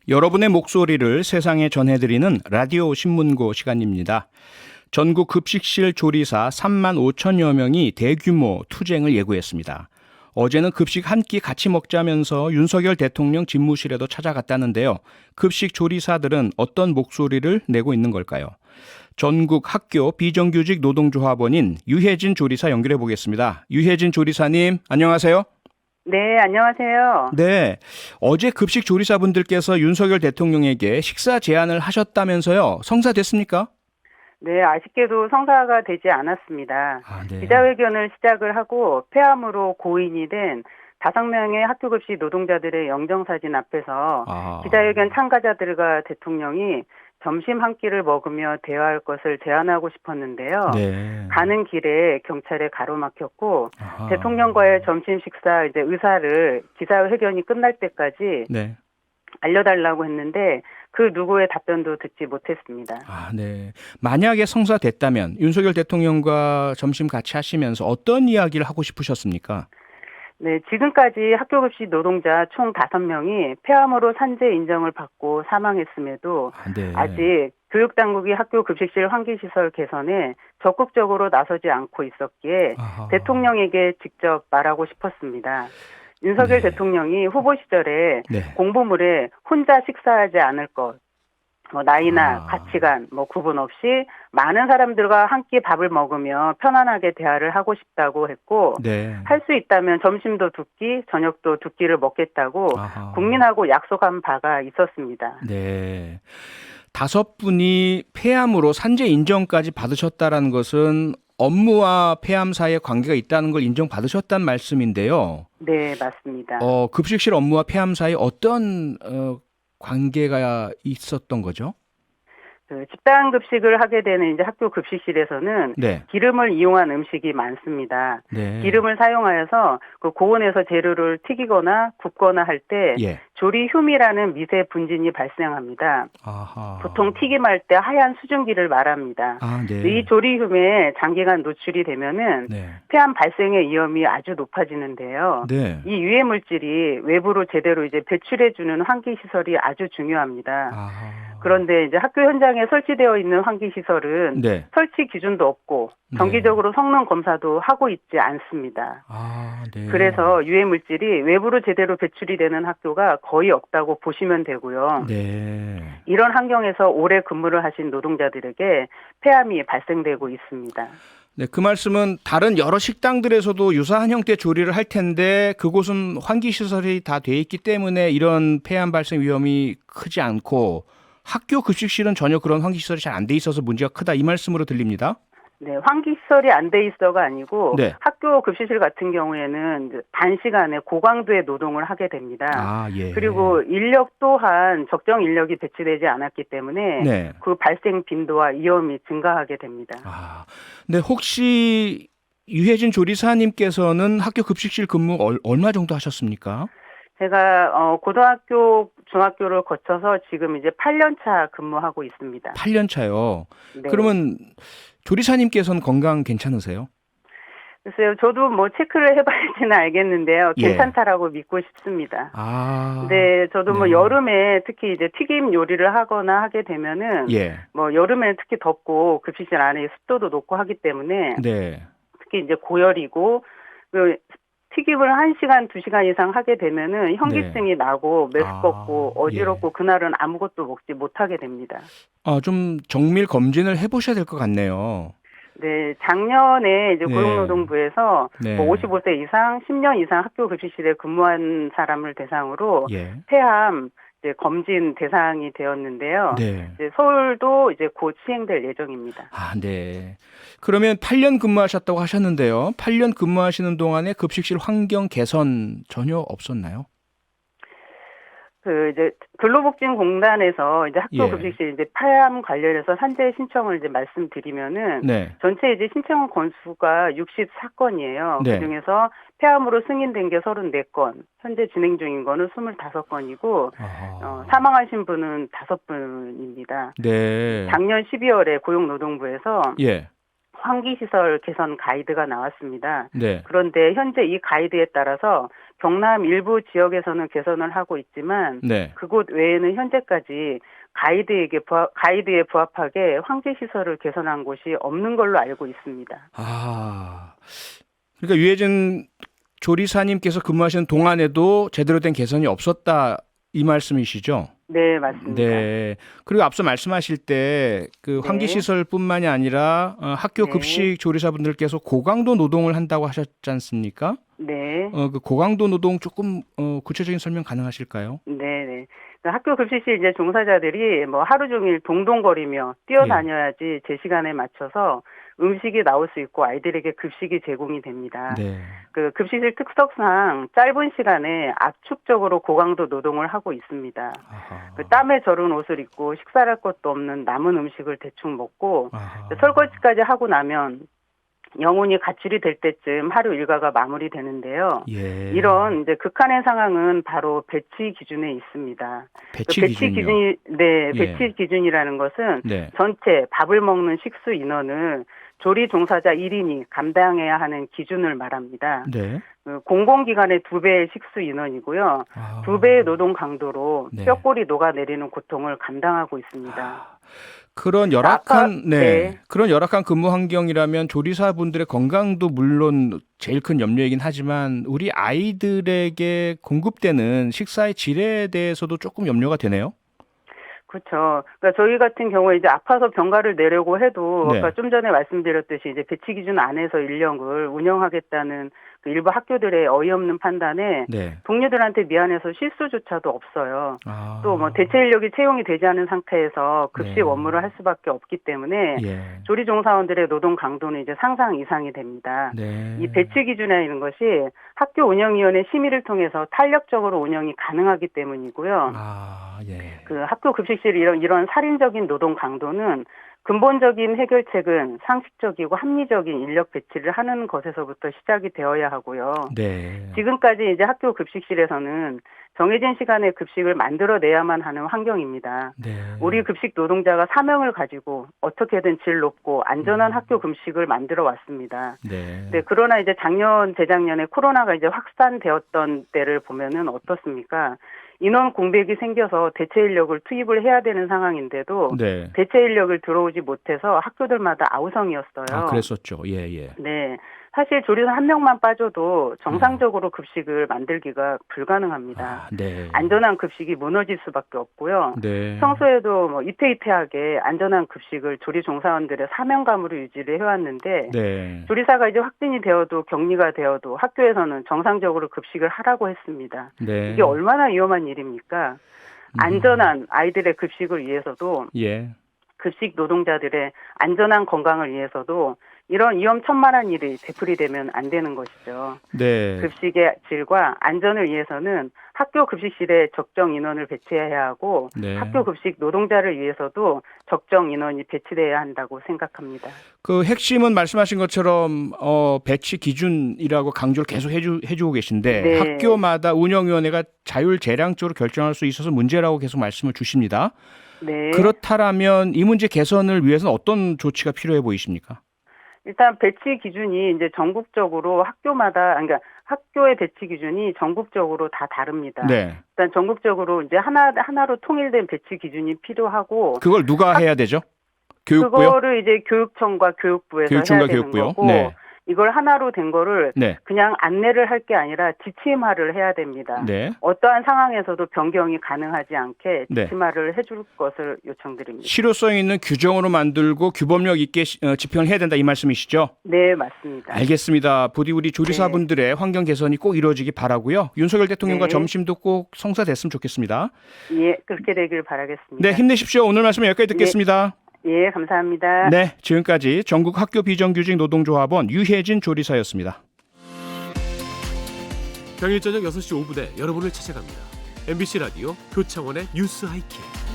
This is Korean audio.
여러분의 목소리를 세상에 전해드리는 라디오 신문고 시간입니다. 전국 급식실 조리사 3만 5천여 명이 대규모 투쟁을 예고했습니다. 어제는 급식 한 끼 같이 먹자면서 윤석열 대통령 집무실에도 찾아갔다는데요. 급식 조리사들은 어떤 목소리를 내고 있는 걸까요? 전국 학교 비정규직 노동조합원인 유혜진 조리사 연결해 보겠습니다. 유혜진 조리사님, 안녕하세요. 네, 안녕하세요. 네, 어제 급식 조리사분들께서 윤석열 대통령에게 식사 제안을 하셨다면서요. 성사됐습니까? 네, 아쉽게도 성사가 되지 않았습니다. 네. 기자회견을 시작을 하고 폐암으로 고인이 된 5명의 학교급식 노동자들의 영정사진 앞에서 기자회견 참가자들과 대통령이 점심 한 끼를 먹으며 대화할 것을 제안하고 싶었는데요. 네. 가는 길에 경찰에 가로막혔고 대통령과의 점심 식사 의사를 기자회견이 끝날 때까지 네. 알려달라고 했는데 그 누구의 답변도 듣지 못했습니다. 네. 만약에 성사됐다면 윤석열 대통령과 점심 같이 하시면서 어떤 이야기를 하고 싶으셨습니까? 네, 지금까지 학교급식 노동자 총 5명이 폐암으로 산재 인정을 받고 사망했음에도 네. 아직 교육당국이 학교급식실 환기시설 개선에 적극적으로 나서지 않고 있었기에 대통령에게 직접 말하고 싶었습니다. 윤석열 대통령이 후보 시절에 공보물에 혼자 식사하지 않을 것, 나이나 가치관 구분 없이 많은 사람들과 한 끼 밥을 먹으며 편안하게 대화를 하고 싶다고 했고 할 수 있다면 점심도 2끼, 저녁도 2끼를 먹겠다고 국민하고 약속한 바가 있었습니다. 네. 5분이 폐암으로 산재 인정까지 받으셨다는 것은 업무와 폐암 사이에 관계가 있다는 걸 인정받으셨다는 말씀인데요. 네, 맞습니다. 급식실 업무와 폐암 사이에 어떤 관계가 있었던 거죠? 집단 급식을 하게 되는 학교 급식실에서는 기름을 이용한 음식이 많습니다. 기름을 사용하여서 그 고온에서 재료를 튀기거나 굽거나 할 때 조리 흉이라는 미세 분진이 발생합니다. 보통 튀김할 때 하얀 수증기를 말합니다. 이 조리 흉에 장기간 노출이 되면은 폐암 발생의 위험이 아주 높아지는데요. 이 유해 물질이 외부로 제대로 배출해주는 환기 시설이 아주 중요합니다. 그런데 학교 현장에 설치되어 있는 환기 시설은 설치 기준도 없고 정기적으로 성능 검사도 하고 있지 않습니다. 그래서 유해 물질이 외부로 제대로 배출이 되는 학교가 거의 없다고 보시면 되고요. 이런 환경에서 오래 근무를 하신 노동자들에게 폐암이 발생되고 있습니다. 네, 그 말씀은 다른 여러 식당들에서도 유사한 형태 조리를 할 텐데 그곳은 환기 시설이 다 돼 있기 때문에 이런 폐암 발생 위험이 크지 않고 학교 급식실은 전혀 그런 환기 시설이 잘 안 돼 있어서 문제가 크다, 이 말씀으로 들립니다. 네, 환기 시설이 안 돼 있어가 아니고 학교 급식실 같은 경우에는 단시간에 고강도의 노동을 하게 됩니다. 그리고 인력 또한 적정 인력이 배치되지 않았기 때문에 그 발생 빈도와 위험이 증가하게 됩니다. 네, 혹시 유혜진 조리사님께서는 학교 급식실 근무 얼마 정도 하셨습니까? 제가 고등학교, 중학교를 거쳐서 지금 8년 차 근무하고 있습니다. 8년 차요? 그러면 조리사님께서는 건강 괜찮으세요? 글쎄요, 저도 체크를 해봐야지는 알겠는데요. 괜찮다라고 믿고 싶습니다. 네, 저도 여름에 특히 튀김 요리를 하거나 하게 되면은 여름에 특히 덥고 급식실 안에 습도도 높고 하기 때문에 특히 고열이고 튀김을 1시간, 2시간 이상 하게 되면은 현기증이 나고 메스껍고 어지럽고 그날은 아무것도 먹지 못하게 됩니다. 좀 정밀 검진을 해보셔야 될 것 같네요. 네, 작년에 고용노동부에서 55세 이상, 10년 이상 학교 급식실에 근무한 사람을 대상으로 폐암 검진 대상이 되었는데요. 서울도 곧 시행될 예정입니다. 네. 그러면 8년 근무하셨다고 하셨는데요. 8년 근무하시는 동안에 급식실 환경 개선 전혀 없었나요? 근로복지공단에서 학교 급식실 폐암 관련해서 산재 신청을 말씀드리면은 전체 신청 건수가 64건이에요. 그중에서 폐암으로 승인된 게 34건, 현재 진행 중인 거는 25건이고 사망하신 분은 5분입니다. 작년 12월에 고용노동부에서 환기시설 개선 가이드가 나왔습니다. 그런데 현재 이 가이드에 따라서 경남 일부 지역에서는 개선을 하고 있지만 네. 그곳 외에는 현재까지 가이드에 부합하게 환기 시설을 개선한 곳이 없는 걸로 알고 있습니다. 아, 그러니까 유해진 조리사님께서 근무하시는 동안에도 제대로 된 개선이 없었다 이 말씀이시죠? 네, 맞습니다. 네. 그리고 앞서 말씀하실 때 그 환기 시설뿐만이 아니라 학교 급식 조리사분들께서 고강도 노동을 한다고 하셨지 않습니까? 네. 그 고강도 노동 조금 구체적인 설명 가능하실까요? 네. 학교 급식실 이제 종사자들이 뭐 하루 종일 동동거리며 뛰어다녀야지 제 시간에 맞춰서 음식이 나올 수 있고 아이들에게 급식이 제공이 됩니다. 네. 그 급식실 특성상 짧은 시간에 압축적으로 고강도 노동을 하고 있습니다. 그 땀에 절은 옷을 입고 식사할 것도 없는 남은 음식을 대충 먹고 설거지까지 하고 나면 영혼이 가출이 될 때쯤 하루 일과가 마무리되는데요. 예. 이런 이제 극한의 상황은 바로 배치 기준에 있습니다. 배치 기준이요? 배치 기준이라는 것은 전체 밥을 먹는 식수 인원을 조리 종사자 1인이 감당해야 하는 기준을 말합니다. 네. 공공기관의 2배의 식수 인원이고요. 2배의 노동 강도로 뼈골이 녹아내리는 고통을 감당하고 있습니다. 그런 열악한 그런 열악한 근무 환경이라면 조리사분들의 건강도 물론 제일 큰 염려이긴 하지만 우리 아이들에게 공급되는 식사의 질에 대해서도 조금 염려가 되네요. 그렇죠. 그러니까 저희 같은 경우에 이제 아파서 병가를 내려고 해도 아까 좀 전에 말씀드렸듯이 이제 배치 기준 안에서 인력을 운영하겠다는 그 일부 학교들의 어이없는 판단에 동료들한테 미안해서 실수조차도 없어요. 또 뭐 대체 인력이 채용이 되지 않은 상태에서 급식 업무를 할 수밖에 없기 때문에 조리 종사원들의 노동 강도는 이제 상상 이상이 됩니다. 이 배치 기준에 있는 것이 학교 운영위원회 심의를 통해서 탄력적으로 운영이 가능하기 때문이고요. 그 학교 급식실 이런 살인적인 노동 강도는 근본적인 해결책은 상식적이고 합리적인 인력 배치를 하는 것에서부터 시작이 되어야 하고요. 지금까지 이제 학교 급식실에서는 정해진 시간에 급식을 만들어내야만 하는 환경입니다. 우리 급식 노동자가 사명을 가지고 어떻게든 질 높고 안전한 학교 급식을 만들어 왔습니다. 그러나 이제 작년, 재작년에 코로나가 이제 확산되었던 때를 보면은 어떻습니까? 인원 공백이 생겨서 대체 인력을 투입을 해야 되는 상황인데도 대체 인력을 들어오지 못해서 학교들마다 아우성이었어요. 그랬었죠. 네. 사실 조리사 한 명만 빠져도 정상적으로 급식을 만들기가 불가능합니다. 안전한 급식이 무너질 수밖에 없고요. 평소에도 뭐 이태이태하게 안전한 급식을 조리 종사원들의 사명감으로 유지를 해왔는데 조리사가 이제 확진이 되어도 격리가 되어도 학교에서는 정상적으로 급식을 하라고 했습니다. 이게 얼마나 위험한 일입니까? 안전한 아이들의 급식을 위해서도 급식 노동자들의 안전한 건강을 위해서도 이런 위험천만한 일이 되풀이되면 안 되는 것이죠. 급식의 질과 안전을 위해서는 학교 급식실에 적정 인원을 배치해야 하고 학교 급식 노동자를 위해서도 적정 인원이 배치돼야 한다고 생각합니다. 그 핵심은 말씀하신 것처럼 배치 기준이라고 강조를 계속 해주고 계신데 학교마다 운영위원회가 자율재량적으로 결정할 수 있어서 문제라고 계속 말씀을 주십니다. 그렇다면 이 문제 개선을 위해서는 어떤 조치가 필요해 보이십니까? 일단 배치 기준이 이제 전국적으로 학교마다, 그러니까 학교의 배치 기준이 전국적으로 다 다릅니다. 일단 전국적으로 이제 하나로 통일된 배치 기준이 필요하고. 그걸 누가 해야 되죠? 교육부요? 그거를 이제 교육청과 교육부에서 해야 되는 거고. 이걸 하나로 된 거를 그냥 안내를 할 게 아니라 지침화를 해야 됩니다. 어떠한 상황에서도 변경이 가능하지 않게 지침화를 해줄 것을 요청드립니다. 실효성 있는 규정으로 만들고 규범력 있게 집행을 해야 된다 이 말씀이시죠? 네, 맞습니다. 알겠습니다. 부디 우리 조리사분들의 환경 개선이 꼭 이루어지기 바라고요. 윤석열 대통령과 점심도 꼭 성사됐으면 좋겠습니다. 그렇게 되길 바라겠습니다. 네, 힘내십시오. 오늘 말씀 여기까지 듣겠습니다. 감사합니다. 네, 지금까지 전국 학교 비정규직 노동조합원 유해진 조리사였습니다. 평일 저녁 6시 5분에 여러분을 찾아갑니다. MBC 라디오 표창원의 뉴스 하이킥.